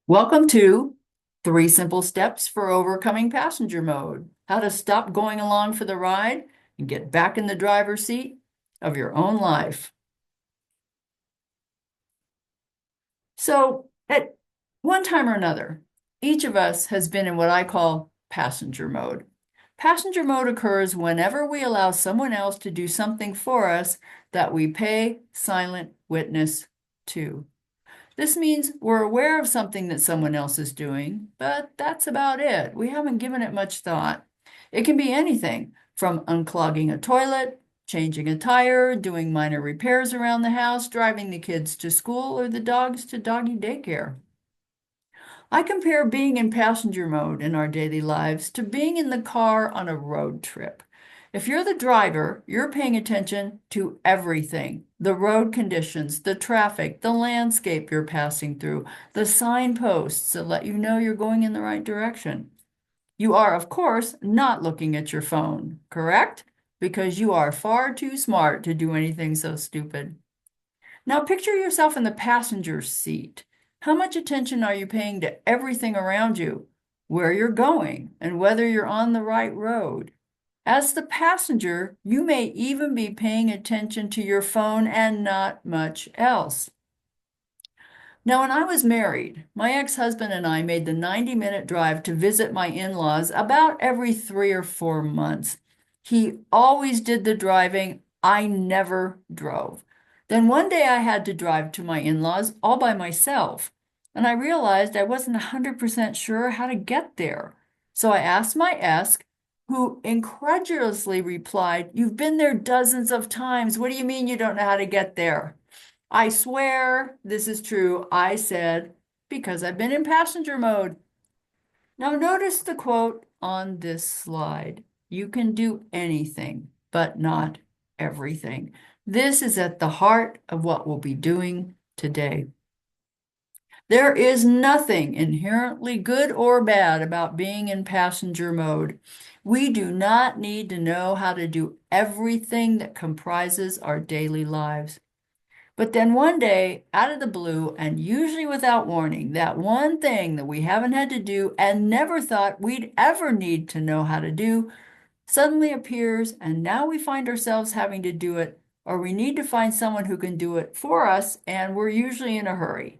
Welcome to 3 Simple Steps for Overcoming Passenger Mode. How to stop going along for the ride and get back in the driver's seat of your own life. So, at one time or another, each of us has been in what I call passenger mode. Passenger mode occurs whenever we allow someone else to do something for us that we pay silent witness to. This means we're aware of something that someone else is doing, but that's about it. We haven't given it much thought. It can be anything from unclogging a toilet, changing a tire, doing minor repairs around the house, driving the kids to school, or the dogs to doggy daycare. I compare being in passenger mode in our daily lives to being in the car on a road trip. If you're the driver, you're paying attention to everything: the road conditions, the traffic, the landscape you're passing through, the signposts that let you know you're going in the right direction. You are, of course, not looking at your phone, correct? Because you are far too smart to do anything so stupid. Now picture yourself in the passenger seat. How much attention are you paying to everything around you, where you're going, and whether you're on the right road? As the passenger, you may even be paying attention to your phone and not much else. Now, when I was married, my ex-husband and I made the 90-minute drive to visit my in-laws about every 3 or 4 months. He always did the driving. I never drove. Then one day I had to drive to my in-laws all by myself, and I realized I wasn't 100% sure how to get there. So I asked my ex, who incredulously replied, "You've been there dozens of times. What do you mean you don't know how to get there?" I swear this is true. I said, because I've been in passenger mode. Now, notice the quote on this slide. You can do anything, but not everything. This is at the heart of what we'll be doing today. There is nothing inherently good or bad about being in passenger mode. We do not need to know how to do everything that comprises our daily lives. But then one day, out of the blue, and usually without warning, that one thing that we haven't had to do and never thought we'd ever need to know how to do suddenly appears, and now we find ourselves having to do it, or we need to find someone who can do it for us, and we're usually in a hurry.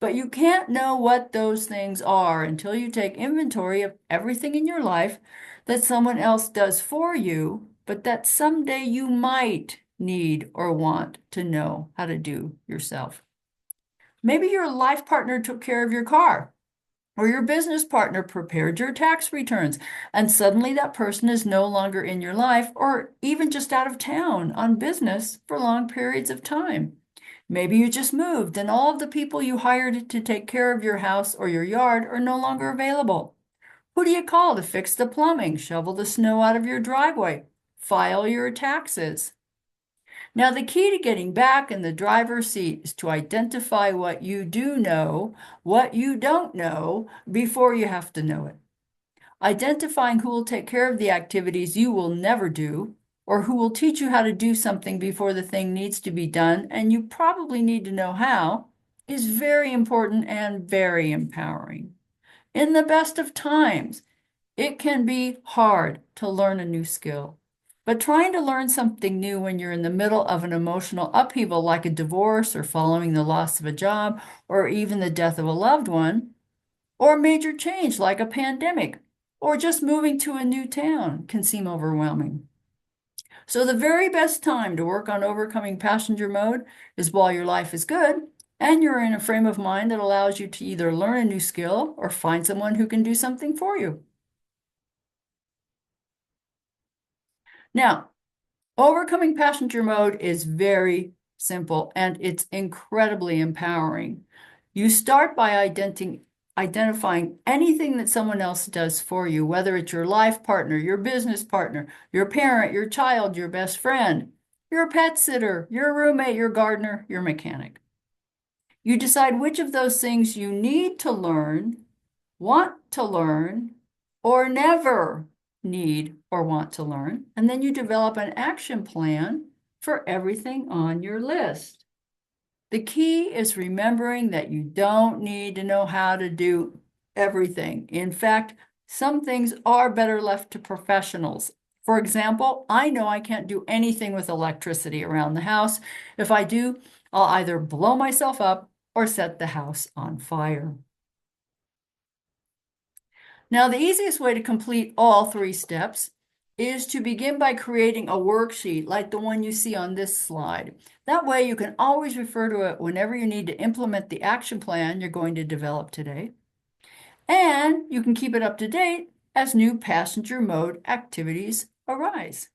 But you can't know what those things are until you take inventory of everything in your life that someone else does for you, but that someday you might need or want to know how to do yourself. Maybe your life partner took care of your car, or your business partner prepared your tax returns, and suddenly that person is no longer in your life, or even just out of town on business for long periods of time. Maybe you just moved and all of the people you hired to take care of your house or your yard are no longer available. Who do you call to fix the plumbing, shovel the snow out of your driveway, file your taxes? Now, the key to getting back in the driver's seat is to identify what you do know, what you don't know, before you have to know it. Identifying who will take care of the activities you will never do, or who will teach you how to do something before the thing needs to be done, and you probably need to know how, is very important and very empowering. In the best of times, it can be hard to learn a new skill. But trying to learn something new when you're in the middle of an emotional upheaval like a divorce or following the loss of a job or even the death of a loved one, or a major change like a pandemic, or just moving to a new town can seem overwhelming. So, the very best time to work on overcoming passenger mode is while your life is good and you're in a frame of mind that allows you to either learn a new skill or find someone who can do something for you. Now, overcoming passenger mode is very simple and it's incredibly empowering. You start by identifying anything that someone else does for you, whether it's your life partner, your business partner, your parent, your child, your best friend, your pet sitter, your roommate, your gardener, your mechanic. You decide which of those things you need to learn, want to learn, or never need or want to learn, and then you develop an action plan for everything on your list. The key is remembering that you don't need to know how to do everything. In fact, some things are better left to professionals. For example, I know I can't do anything with electricity around the house. If I do, I'll either blow myself up or set the house on fire. Now, the easiest way to complete all three steps is to begin by creating a worksheet like the one you see on this slide. That way you can always refer to it whenever you need to implement the action plan you're going to develop today. And you can keep it up to date as new passenger mode activities arise.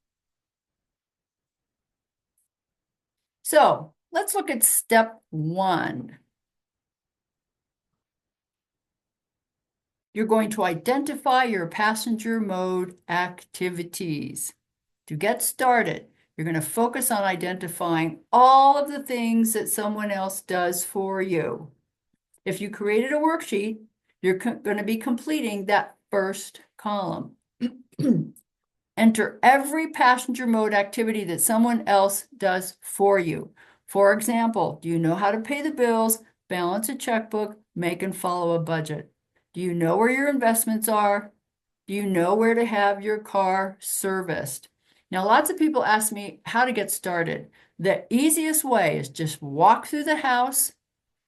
So let's look at step 1. You're going to identify your passenger mode activities. To get started, you're going to focus on identifying all of the things that someone else does for you. If you created a worksheet, you're going to be completing that first column. Enter every passenger mode activity that someone else does for you. For example, do you know how to pay the bills, balance a checkbook, make and follow a budget? Do you know where your investments are? Do you know where to have your car serviced? Now, lots of people ask me how to get started. The easiest way is just walk through the house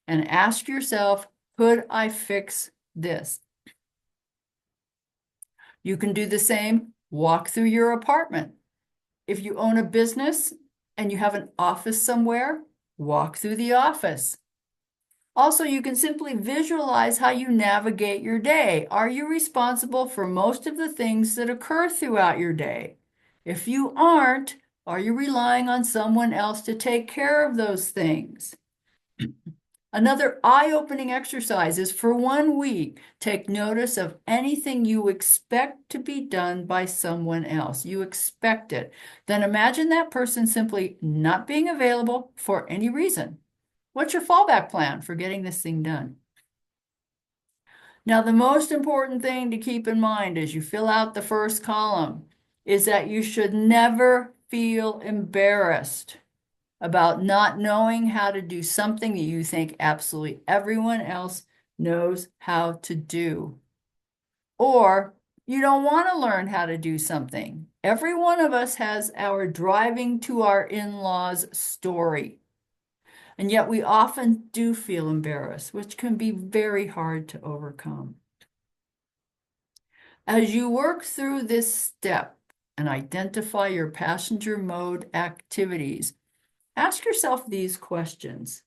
and ask yourself, could I fix this? You can do the same, walk through your apartment. If you own a business and you have an office somewhere, walk through the office. Also, you can simply visualize how you navigate your day. Are you responsible for most of the things that occur throughout your day? If you aren't, are you relying on someone else to take care of those things? Another eye-opening exercise is for 1 week, take notice of anything you expect to be done by someone else. You expect it. Then imagine that person simply not being available for any reason. What's your fallback plan for getting this thing done? Now, the most important thing to keep in mind as you fill out the first column is that you should never feel embarrassed about not knowing how to do something that you think absolutely everyone else knows how to do. Or you don't want to learn how to do something. Every one of us has our driving to our in-laws story. And yet we often do feel embarrassed, which can be very hard to overcome. As you work through this step and identify your passenger mode activities, ask yourself these questions.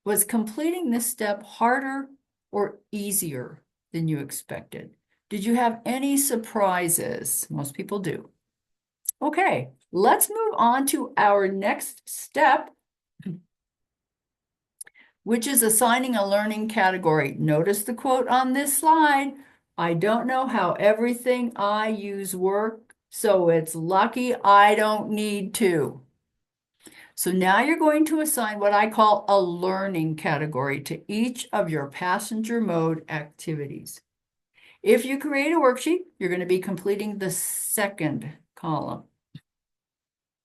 Was completing this step harder or easier than you expected? Did you have any surprises? Most people do. Okay, let's move on to our next step, which is assigning a learning category. Notice the quote on this slide. I don't know how everything I use works, so it's lucky I don't need to. So now you're going to assign what I call a learning category to each of your passenger mode activities. If you create a worksheet, you're going to be completing the second column.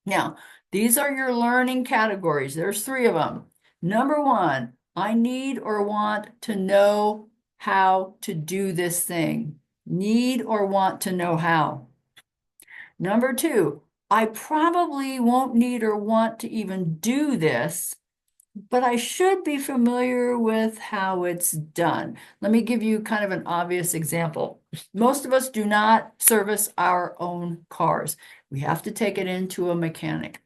Now, these are your learning categories. There's 3 of them. Number 1, I need or want to know how to do this thing. Need or want to know how. Number 2, I probably won't need or want to even do this, but I should be familiar with how it's done. Let me give you kind of an obvious example. Most of us do not service our own cars. We have to take it into a mechanic.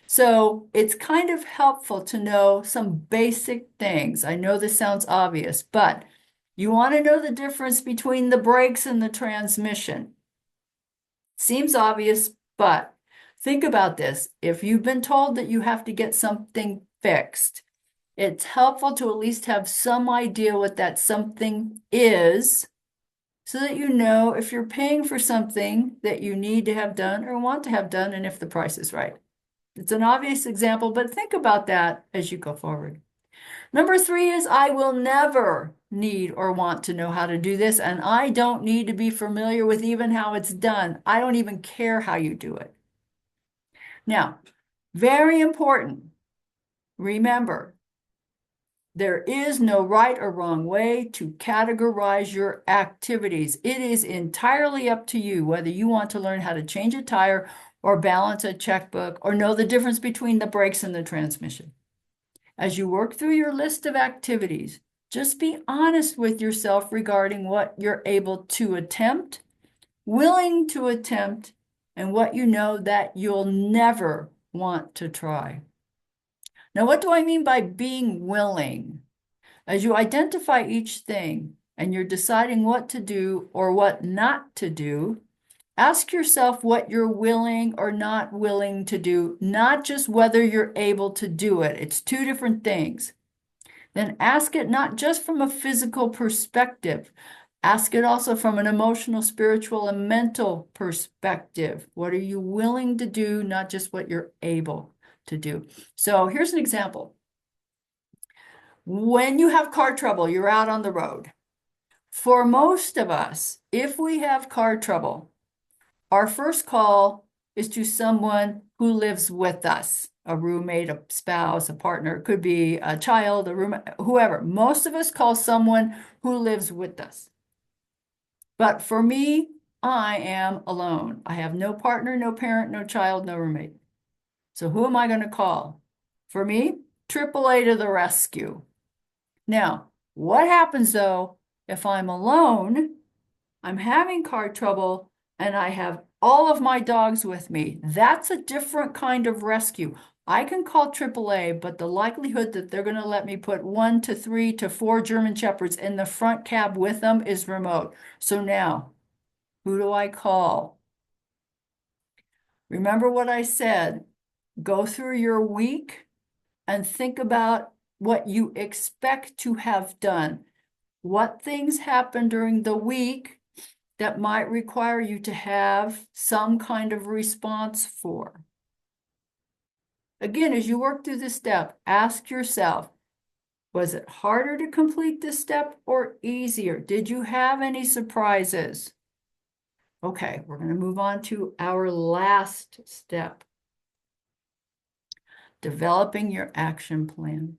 So it's kind of helpful to know some basic things. I know this sounds obvious, but you want to know the difference between the brakes and the transmission. Seems obvious, but think about this. If you've been told that you have to get something fixed, it's helpful to at least have some idea what that something is so that you know if you're paying for something that you need to have done or want to have done and if the price is right. It's an obvious example, but think about that as you go forward. Number 3 is I will never need or want to know how to do this, and I don't need to be familiar with even how it's done. I don't even care how you do it. Now, very important, remember, There is no right or wrong way to categorize your activities. It is entirely up to you whether you want to learn how to change a tire or balance a checkbook or know the difference between the brakes and the transmission. As you work through your list of activities, just be honest with yourself regarding what you're able to attempt, willing to attempt, and what you know that you'll never want to try. Now, what do I mean by being willing? As you identify each thing and you're deciding what to do or what not to do, ask yourself what you're willing or not willing to do, not just whether you're able to do it. It's two different things. Then ask it not just from a physical perspective, ask it also from an emotional, spiritual, and mental perspective. What are you willing to do, not just what you're able to do? So here's an example. When you have car trouble, you're out on the road. For most of us, if we have car trouble, our first call is to someone who lives with us, a roommate, a spouse, a partner. It could be a child, a roommate, whoever. Most of us call someone who lives with us. But for me, I am alone. I have no partner, no parent, no child, no roommate. So who am I going to call? For me, AAA to the rescue. Now, what happens though if I'm alone, I'm having car trouble, and I have all of my dogs with me? That's a different kind of rescue. I can call AAA, but the likelihood that they're going to let me put 1 to 3 to 4 German Shepherds in the front cab with them is remote. So now, who do I call? Remember what I said. Go through your week and think about what you expect to have done. What things happen during the week that might require you to have some kind of response for? Again, as you work through this step, ask yourself, was it harder to complete this step or easier? Did you have any surprises? Okay, we're going to move on to our last step. Developing your action plan.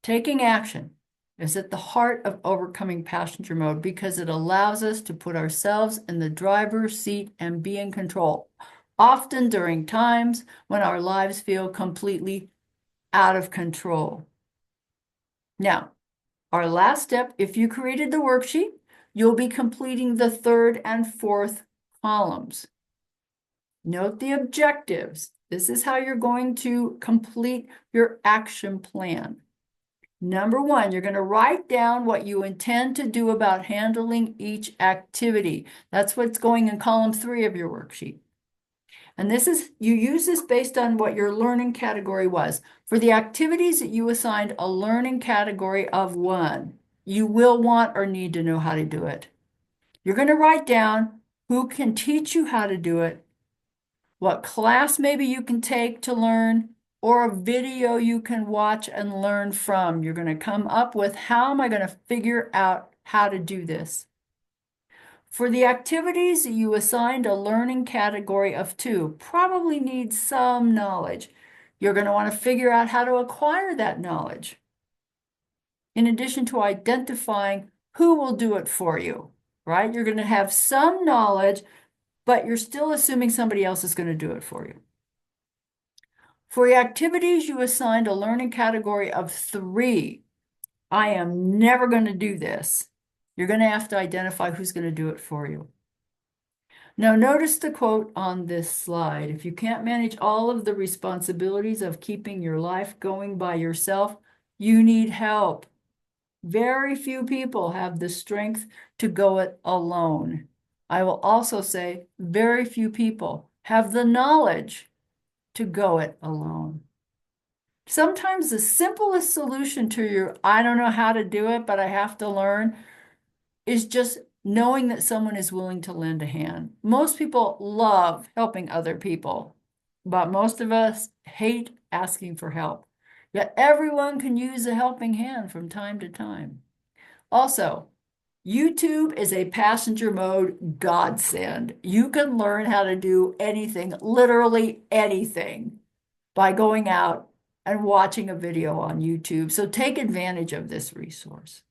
Taking action is at the heart of overcoming passenger mode because it allows us to put ourselves in the driver's seat and be in control, often during times when our lives feel completely out of control. Now, our last step, if you created the worksheet, you'll be completing the third and fourth columns. Note the objectives. This is how you're going to complete your action plan. Number 1, you're going to write down what you intend to do about handling each activity. That's what's going in column 3 of your worksheet. And this is, you use this based on what your learning category was. For the activities that you assigned a learning category of 1, you will want or need to know how to do it. You're going to write down who can teach you how to do it, what class maybe you can take to learn, or a video you can watch and learn from. You're going to come up with, how am I going to figure out how to do this? For the activities you assigned a learning category of 2, probably need some knowledge. You're going to want to figure out how to acquire that knowledge, in addition to identifying who will do it for you, right? You're going to have some knowledge, but you're still assuming somebody else is going to do it for you. For the activities you assigned a learning category of 3, I am never going to do this. You're going to have to identify who's going to do it for you. Now, notice the quote on this slide. If you can't manage all of the responsibilities of keeping your life going by yourself, you need help. Very few people have the strength to go it alone. I will also say very few people have the knowledge to go it alone. Sometimes the simplest solution to your, I don't know how to do it, but I have to learn, is just knowing that someone is willing to lend a hand. Most people love helping other people, but most of us hate asking for help. Yet everyone can use a helping hand from time to time. Also, YouTube is a passenger mode godsend. You can learn how to do anything, literally anything, by going out and watching a video on YouTube. So take advantage of this resource.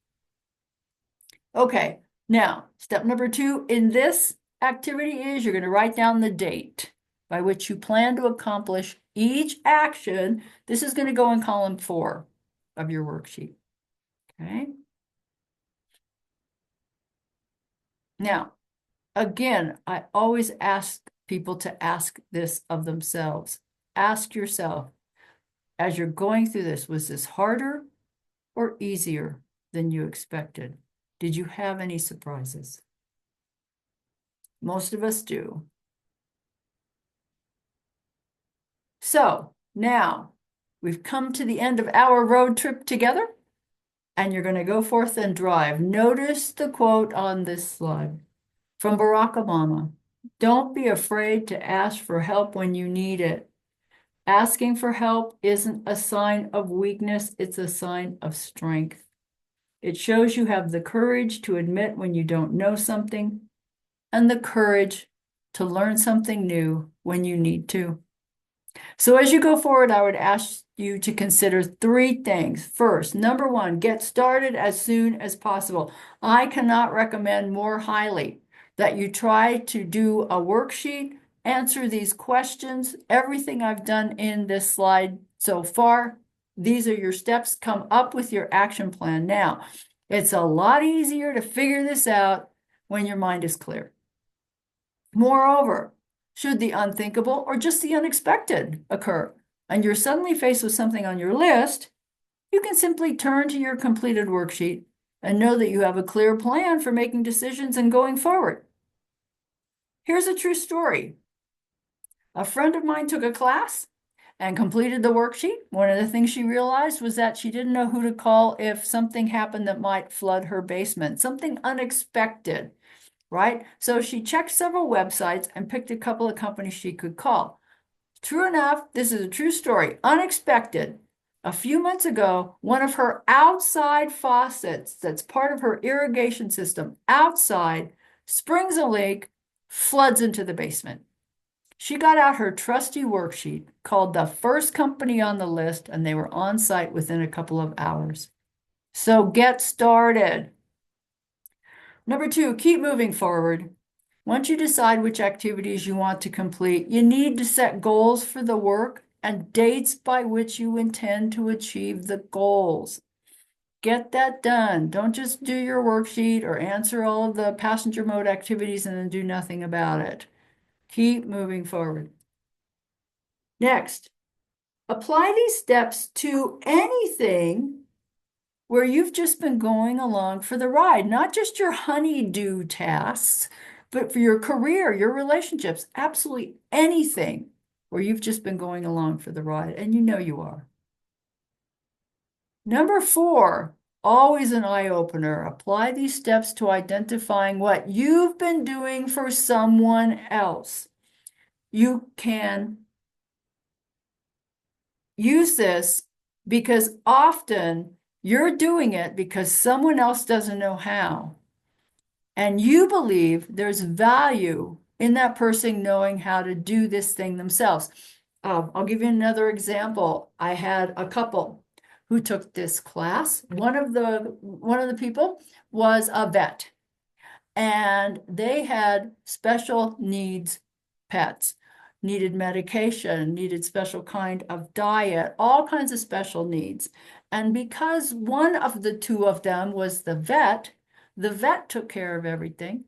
Okay, now step number 2 in this activity is you're going to write down the date by which you plan to accomplish each action. This is going to go in column 4 of your worksheet. Okay. Now, again, I always ask people to ask this of themselves. Ask yourself, as you're going through this, was this harder or easier than you expected? Did you have any surprises? Most of us do. So now we've come to the end of our road trip together, and you're going to go forth and drive. Notice the quote on this slide from Barack Obama. Don't be afraid to ask for help when you need it. Asking for help isn't a sign of weakness, it's a sign of strength. It shows you have the courage to admit when you don't know something and the courage to learn something new when you need to. So as you go forward, I would ask you to consider 3 things. First, number 1, get started as soon as possible. I cannot recommend more highly that you try to do a worksheet, answer these questions. Everything I've done in this slide so far, these are your steps. Come up with your action plan. Now, it's a lot easier to figure this out when your mind is clear. Moreover, should the unthinkable or just the unexpected occur, and you're suddenly faced with something on your list, you can simply turn to your completed worksheet and know that you have a clear plan for making decisions and going forward. Here's a true story. A friend of mine took a class and completed the worksheet. One of the things she realized was that she didn't know who to call if something happened that might flood her basement, something unexpected. Right? So she checked several websites and picked a couple of companies she could call. True enough, this is a true story. Unexpected. A few months ago, one of her outside faucets, that's part of her irrigation system, outside, springs a leak, floods into the basement. She got out her trusty worksheet, called the first company on the list, and they were on site within a couple of hours. So get started. Number 2, keep moving forward. Once you decide which activities you want to complete, you need to set goals for the work and dates by which you intend to achieve the goals. Get that done. Don't just do your worksheet or answer all of the passenger mode activities and then do nothing about it. Keep moving forward. Next, apply these steps to anything where you've just been going along for the ride, not just your honeydew tasks, but for your career, your relationships, absolutely anything where you've just been going along for the ride, and you know you are. Number 4, always an eye-opener. Apply these steps to identifying what you've been doing for someone else. You can use this because often you're doing it because someone else doesn't know how. And you believe there's value in that person knowing how to do this thing themselves. I'll give you another example. I had a couple who took this class. One of the people was a vet, and they had special needs pets, needed medication, needed special kind of diet, all kinds of special needs. And because one of the 2 of them was the vet took care of everything.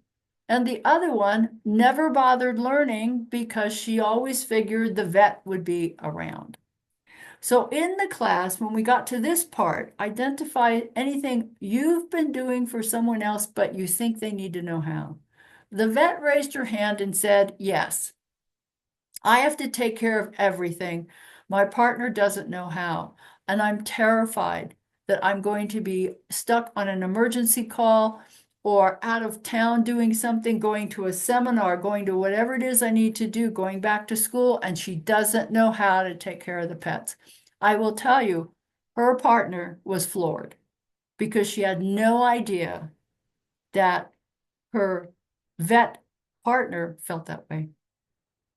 And the other one never bothered learning because she always figured the vet would be around. So in the class, when we got to this part, identify anything you've been doing for someone else, but you think they need to know how. The vet raised her hand and said, yes, I have to take care of everything. My partner doesn't know how, and I'm terrified that I'm going to be stuck on an emergency call or out of town doing something, going to a seminar, going to whatever it is I need to do, going back to school, and she doesn't know how to take care of the pets. I will tell you, her partner was floored because she had no idea that her vet partner felt that way.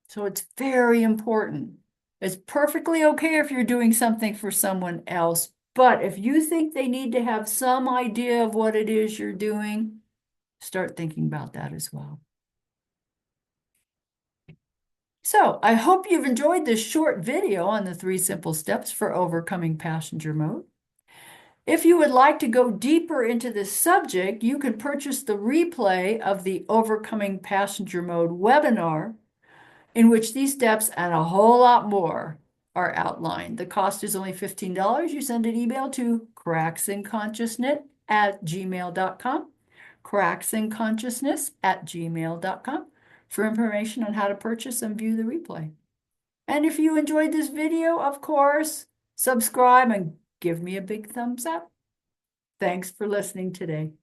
So it's very important It's perfectly okay if you're doing something for someone else, but if you think they need to have some idea of what it is you're doing, start thinking about that as well. So I hope you've enjoyed this short video on the 3 simple steps for overcoming passenger mode. If you would like to go deeper into this subject, you can purchase the replay of the Overcoming Passenger Mode webinar, in which these steps and a whole lot more are outlined. The cost is only $15. You send an email to cracksinconsciousness@gmail.com, cracksinconsciousness@gmail.com, for information on how to purchase and view the replay. And if you enjoyed this video, of course, subscribe and give me a big thumbs up. Thanks for listening today.